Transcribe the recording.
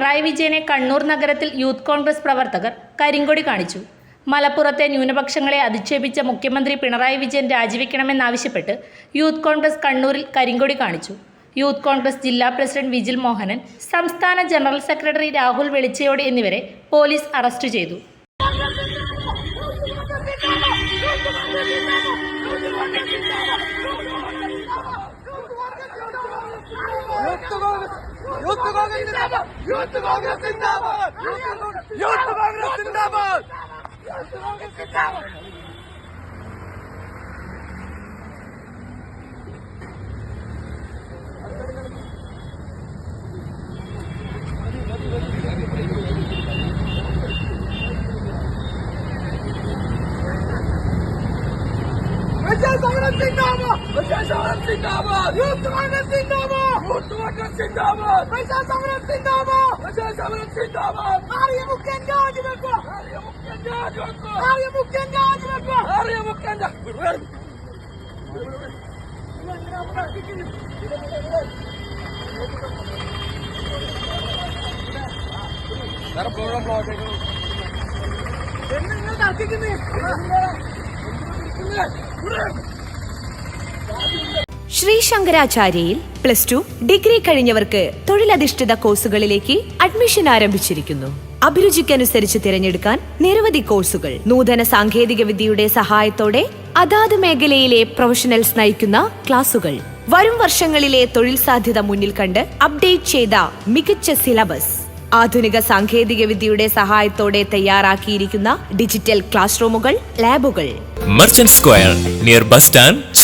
പിണറായി വിജയനെ കണ്ണൂർ നഗരത്തിൽ യൂത്ത് കോൺഗ്രസ് പ്രവർത്തകർ കരിങ്കൊടി കാണിച്ചു. മലപ്പുറത്തെ ന്യൂനപക്ഷങ്ങളെ അധിക്ഷേപിച്ച മുഖ്യമന്ത്രി പിണറായി വിജയൻ രാജിവെക്കണമെന്നാവശ്യപ്പെട്ട് യൂത്ത് കോൺഗ്രസ് കണ്ണൂരിൽ കരിങ്കൊടി കാണിച്ചു. യൂത്ത് കോൺഗ്രസ് ജില്ലാ പ്രസിഡന്റ് വിജിൽ മോഹനൻ, സംസ്ഥാന ജനറൽ സെക്രട്ടറി രാഹുൽ വെളിച്ചയോട് എന്നിവരെ പോലീസ് അറസ്റ്റ് ചെയ്തു. ശ്രീ ശങ്കരാചാര്യയിൽ +2 ഡിഗ്രി കഴിഞ്ഞവർക്ക് തൊഴിലധിഷ്ഠിത കോഴ്സുകളിലേക്ക് അഡ്മിഷൻ ആരംഭിച്ചിരിക്കുന്നു. അഭിരുചിക്കനുസരിച്ച് തിരഞ്ഞെടുക്കാൻ നിരവധി കോഴ്സുകൾ. നൂതന സാങ്കേതിക വിദ്യയുടെ സഹായത്തോടെ അതാത് മേഖലയിലെ പ്രൊഫഷണൽസ് നയിക്കുന്ന ക്ലാസുകൾ. വരും വർഷങ്ങളിലെ തൊഴിൽ സാധ്യത മുന്നിൽ കണ്ട് അപ്ഡേറ്റ് ചെയ്ത മികച്ച സിലബസ്. ആധുനിക സാങ്കേതിക വിദ്യയുടെ സഹായത്തോടെ തയ്യാറാക്കിയിരിക്കുന്ന ഡിജിറ്റൽ ക്ലാസ് റൂമുകൾ, ലാബുകൾ. Merchant square near bus stand,